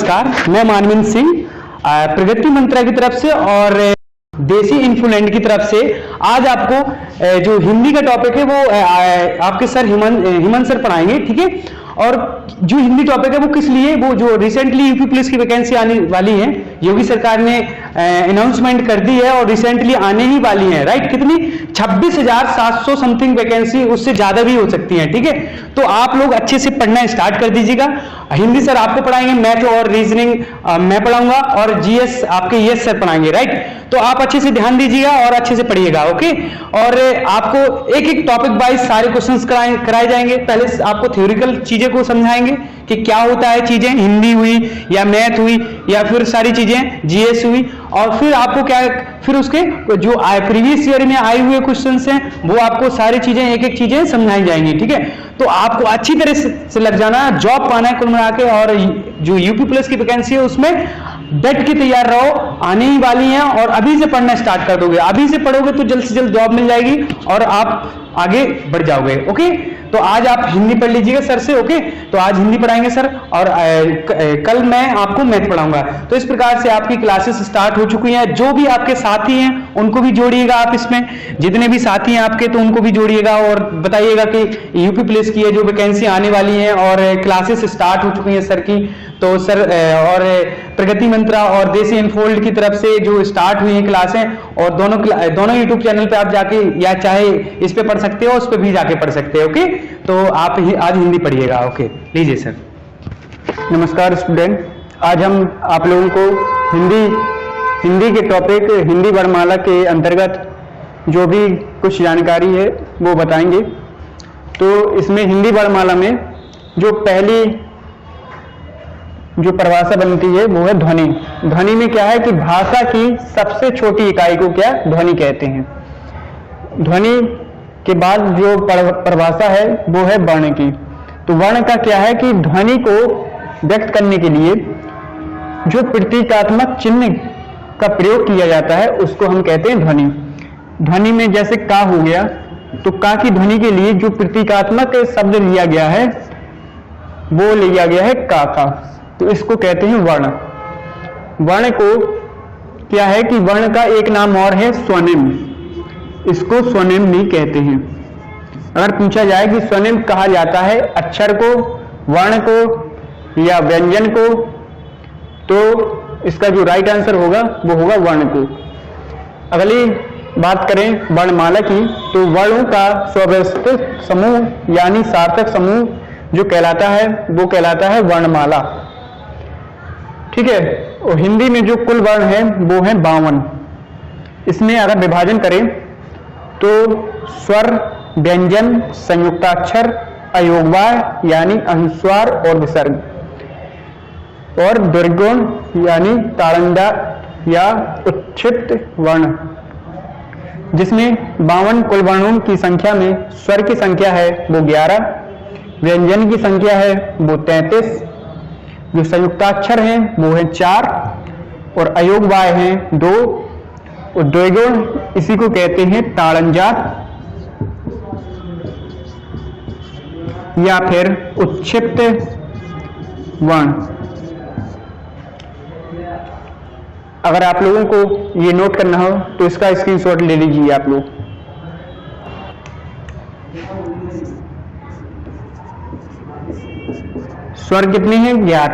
नमस्कार, मैं मानविंद सिंह प्रगति मंत्रा की तरफ से और देसी इन्फ्लुएंट की तरफ से आज आपको जो हिंदी का टॉपिक है वो आपके सर हिमन सर पढ़ाएंगे। ठीक है, और जो हिंदी टॉपिक है वो किस लिए, वो जो रिसेंटली यूपी पुलिस की वैकेंसी आने वाली है, योगी सरकार ने अनाउंसमेंट कर दी है और रिसेंटली आने ही वाली है। राइट, कितनी 26,700 समथिंग वैकेंसी, उससे ज्यादा भी हो सकती है। ठीक है, तो आप लोग अच्छे से पढ़ना स्टार्ट कर दीजिएगा। हिंदी सर आपको पढ़ाएंगे, मैथ और रीजनिंग मैं पढ़ाऊंगा और जीएस आपके यस सर पढ़ाएंगे। राइट, तो आप अच्छे से ध्यान दीजिएगा और अच्छे से पढ़िएगा। ओके, और आपको एक एक टॉपिक वाइज सारे क्वेश्चंस कराए जाएंगे। पहले आपको थ्योरिकल चीजें को समझाएंगे कि क्या होता है चीजें, हिंदी हुई या मैथ हुई या फिर सारी चीजें जीएस हुई, और फिर आपको क्या, फिर उसके जो प्रीवियस ईयर में आए हुए क्वेश्चंस हैं वो आपको सारी चीजें एक एक चीजें समझाई जाएंगी। ठीक है, तो आपको अच्छी तरह से लग जाना, जॉब पाना है कुल मिला के, और जो यूपी प्लस की वैकेंसी है उसमें डट के तैयार रहो, आने ही वाली हैं और अभी से पढ़ना स्टार्ट कर दोगे। अभी से पढ़ोगे तो जल्द से जल्द जॉब मिल जाएगी और आप आगे बढ़ जाओगे। ओके, तो आज आप हिंदी पढ़ लीजिएगा सर से। ओके, तो आज हिंदी पढ़ाएंगे सर और कल मैं आपको मैथ पढ़ाऊंगा। तो इस प्रकार से आपकी क्लासेस स्टार्ट हो चुकी हैं। जो भी आपके साथी हैं उनको भी जोड़िएगा आप इसमें, जितने भी साथी हैं आपके तो उनको भी जोड़िएगा और बताइएगा कि यूपी पुलिस की है जो वैकेंसी आने वाली है और क्लासेस स्टार्ट हो चुकी हैं सर की। तो सर और प्रगति मंत्रा और देसी इनफोल्ड की तरफ से जो स्टार्ट हुई हैं क्लासें, और दोनों यूट्यूब चैनल पे आप जाके या चाहे इस पे पढ़ सकते हो, उस पे भी जाके पढ़ सकते हो। ओके, तो आप आज हिंदी पढ़िएगा। ओके, लीजिए सर। नमस्कार स्टूडेंट, आज हम आप लोगों को हिंदी के टॉपिक हिंदी वर्णमाला के अंतर्गत जो भी कुछ जानकारी है वो बताएंगे। तो इसमें हिंदी वर्णमाला में जो पहली जो परिभाषा बनती है वो है ध्वनि। ध्वनि में क्या है कि भाषा की सबसे छोटी इकाई को क्या ध्वनि कहते हैं। ध्वनि के बाद जो परिभाषा है वो है वर्ण की। तो वर्ण का क्या है कि ध्वनि को व्यक्त करने के लिए जो प्रतीकात्मक चिन्ह का प्रयोग किया जाता है उसको हम कहते हैं ध्वनि। ध्वनि में जैसे का हो गया, तो का की ध्वनि के लिए जो प्रतीकात्मक शब्द लिया गया है वो लिया गया है का, तो इसको कहते हैं वर्ण। वर्ण को क्या है कि वर्ण का एक नाम और है स्वनिम, इसको स्वनिम भी कहते हैं। अगर पूछा जाए कि स्वनिम कहा जाता है अक्षर को, वर्ण को या व्यंजन को, तो इसका जो राइट आंसर होगा वो होगा वर्ण को। अगली बात करें वर्णमाला की, तो वर्णों का स्वस्थित समूह यानी सार्थक समूह जो कहलाता है वो कहलाता है वर्णमाला। ठीक है, और हिंदी में जो कुल वर्ण है वो है 52। इसमें अगर विभाजन करें तो स्वर, व्यंजन, संयुक्ताक्षर, अयोगवाय यानी अनुस्वार और विसर्ग, और दीर्घोण यानी ताड़ंदा या उच्छिष्ट वर्ण, जिसमें 52 कुल वर्णों की संख्या में स्वर की संख्या है वो 11, व्यंजन की संख्या है वो 33, जो संयुक्ताक्षर हैं वो है 4 और अयोगवाय हैं 2, और द्विगुण इसी को कहते हैं ताड़ंजात या फिर उच्छिष्ट वर्ण। अगर आप लोगों को ये नोट करना हो तो इसका स्क्रीनशॉट ले लीजिए आप लोग। स्वर कितने हैं? 11।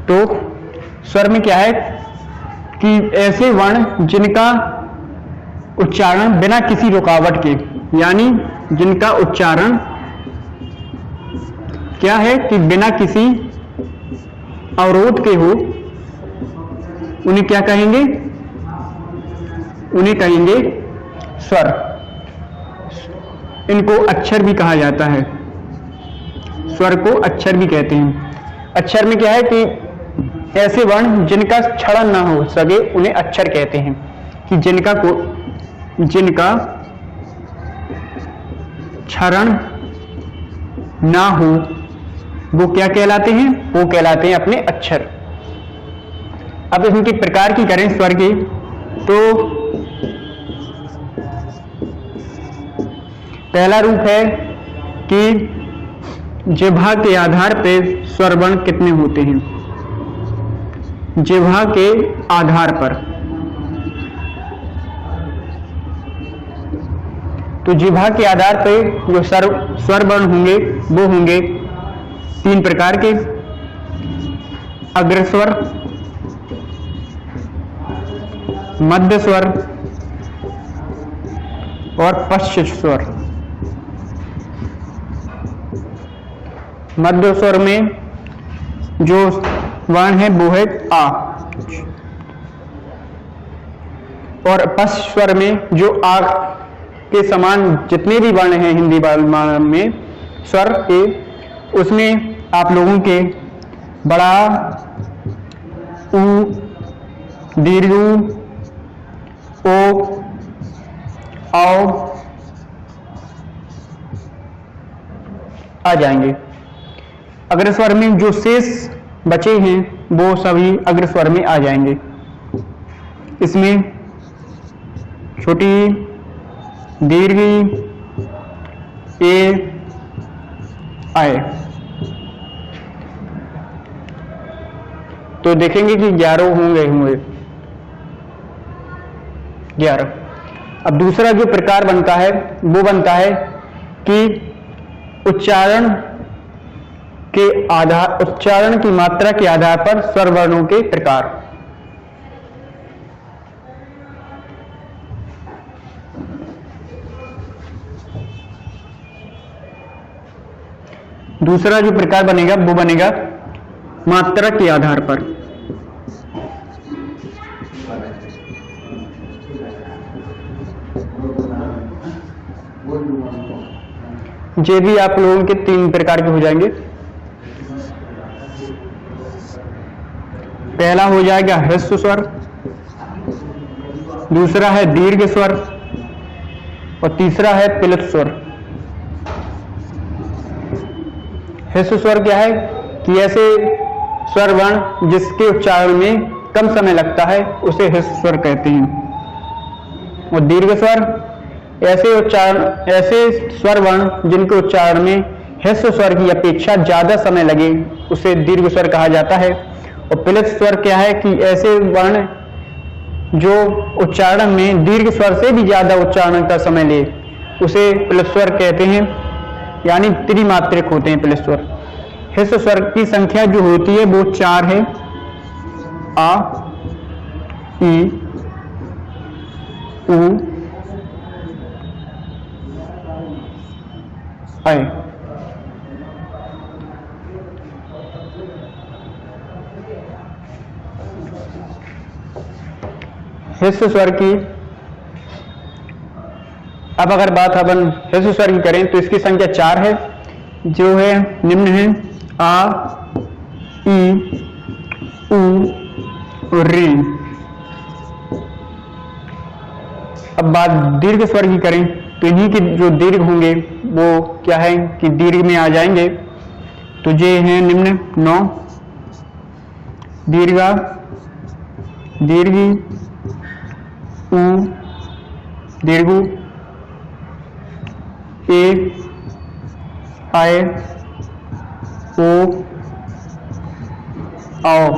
तो स्वर में क्या है कि ऐसे वर्ण जिनका उच्चारण बिना किसी रुकावट के, यानी जिनका उच्चारण क्या है कि बिना किसी अवरोध के हो, उन्हें क्या कहेंगे? उन्हें कहेंगे स्वर। इनको अक्षर भी कहा जाता है, स्वर को अक्षर भी कहते हैं। अक्षर में क्या है कि ऐसे वर्ण जिनका क्षरण ना हो सके उन्हें अक्षर कहते हैं, कि जिनका क्षरण ना हो वो क्या कहलाते हैं? वो कहलाते हैं अपने अक्षर। अब इनके प्रकार की करें स्वर की, तो पहला रूप है कि जिह्वा के आधार पे स्वर वर्ण कितने होते हैं? जिह्वा के आधार पर। तो जिह्वा के आधार पे जो स्वर वर्ण होंगे वो होंगे 3 प्रकार के: अग्रस्वर, मध्य स्वर और पश्च स्वर। मध्य स्वर में जो वर्ण है वो है आ, और पश्च स्वर में जो आ के समान जितने भी वर्ण हैं हिंदी वर्णमाला में स्वर के, उसमें आप लोगों के बड़ा ऊ, दीर्घ ओ, औ आ जाएंगे। अग्रस्वर में जो शेष बचे हैं वो सभी अग्रस्वर में आ जाएंगे। इसमें छोटी, दीर्घ, ए आए। तो देखेंगे कि 11 होंगे 11। अब दूसरा जो प्रकार बनता है वो बनता है कि उच्चारण के आधार, उच्चारण की मात्रा के आधार पर स्वर वर्णों के प्रकार। दूसरा जो प्रकार बनेगा वो बनेगा मात्रा के आधार पर। ये भी आप लोगों के 3 प्रकार के हो जाएंगे। पहला हो जाएगा ह्रस्व स्वर, दूसरा है दीर्घ स्वर और तीसरा है प्लुत स्वर। ह्रस्व स्वर क्या है कि ऐसे स्वर वर्ण जिसके उच्चारण में कम समय लगता है उसे ह्रस्व स्वर कहते हैं। और दीर्घ स्वर ऐसे स्वर वर्ण जिनके उच्चारण में ह्रस्व स्वर की अपेक्षा ज्यादा समय लगे उसे दीर्घ स्वर कहा जाता है। और प्लुत स्वर क्या है कि ऐसे वर्ण जो उच्चारण में दीर्घ स्वर से भी ज्यादा उच्चारण का समय ले उसे प्लुत स्वर कहते हैं, यानी त्रिमात्रिक होते हैं प्लुत स्वर। ह्रस्व स्वर की संख्या जो होती है वो 4 है: आ, ई, उ, ऐ। ह्रस्व स्वर की अब अगर बात अपन ह्रस्व स्वर की करें तो इसकी संख्या 4 है, जो है निम्न है: आ, ई, उ और री। अब बात दीर्घ स्वर की करें तो इन्हीं के जो दीर्घ होंगे वो क्या है कि दीर्घ में आ जाएंगे। तो ये हैं निम्न 9: दीर्घा, दीर्घी, उ, दीर्घु, ए, आए, ओ, आओ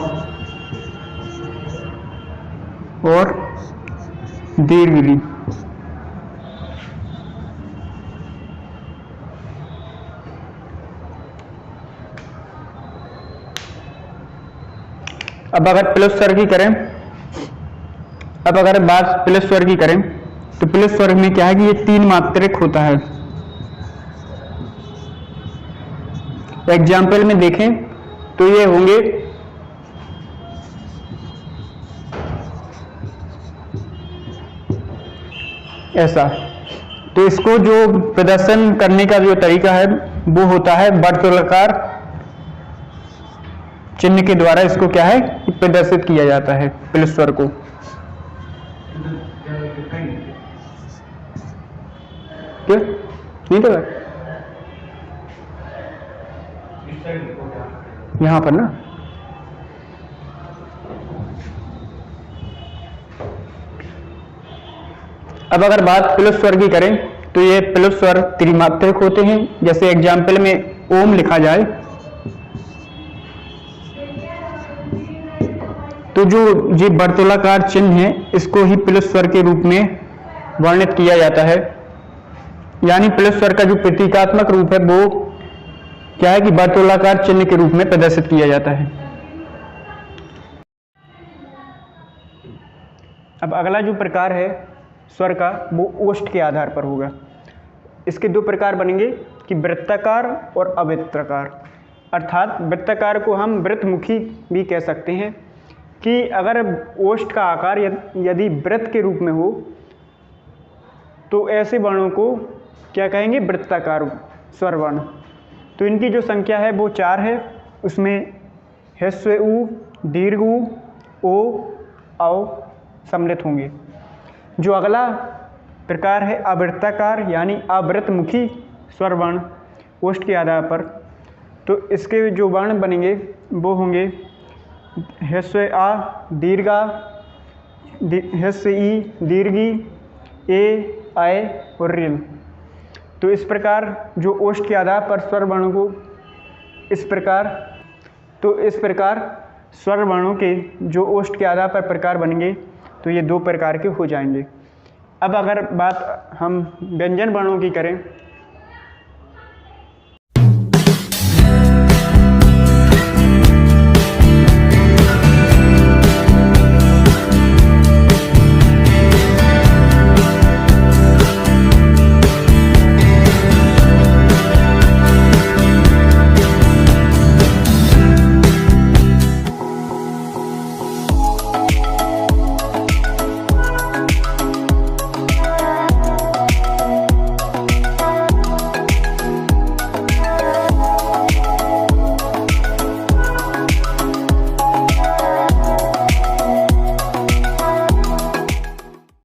और दीर्घ। अब अगर प्लुत स्वर की करें, अब अगर बात प्लुत स्वर की करें तो प्लुत स्वर में क्या है कि ये 3 मात्रिक होता है। एग्जाम्पल में देखें तो ये होंगे ऐसा। तो इसको जो प्रदर्शन करने का जो तरीका है वो होता है वर्तुलाकार चिन्ह के द्वारा इसको क्या है कि प्रदर्शित किया जाता है प्लुत स्वर को। क्या नहीं तो यहां पर ना, अब अगर बात प्लुत स्वर की करें तो ये प्लुत स्वर त्रिमात्रिक होते हैं। जैसे एग्जाम्पल में ओम लिखा जाए तो जो ये वर्तुलाकार चिन्ह है इसको ही प्लस स्वर के रूप में वर्णित किया जाता है। यानी प्लस स्वर का जो प्रतीकात्मक रूप है वो क्या है कि वर्तुलाकार चिन्ह के रूप में प्रदर्शित किया जाता है। अब अगला जो प्रकार है स्वर का वो ओष्ठ के आधार पर होगा। इसके दो प्रकार बनेंगे कि वृत्ताकार और अवृत्ताकार। अर्थात वृत्ताकार को हम वृत्तमुखी भी कह सकते हैं कि अगर ओष्ठ का आकार यदि वृत्त के रूप में हो तो ऐसे वर्णों को क्या कहेंगे, वृत्ताकार स्वर वर्ण। तो इनकी जो संख्या है वो 4 है। उसमें ह्रस्व उ, दीर्घ उ, ओ, औ सम्मिलित होंगे। जो अगला प्रकार है अवृत्ताकार यानी अवृत्तमुखी स्वर वर्ण ओष्ठ के आधार पर, तो इसके जो वर्ण बनेंगे वो होंगे ह्रस्व आ, दीर्घ आ, ह्रस्व ई, दीर्घ ई, ए, आय और रिल। तो इस प्रकार जो ओष्ठ के आधार पर स्वर वर्णों को इस प्रकार स्वर वर्णों के जो ओष्ठ के आधार पर प्रकार बनेंगे तो ये 2 प्रकार के हो जाएंगे। अब अगर बात हम व्यंजन वर्णों की करें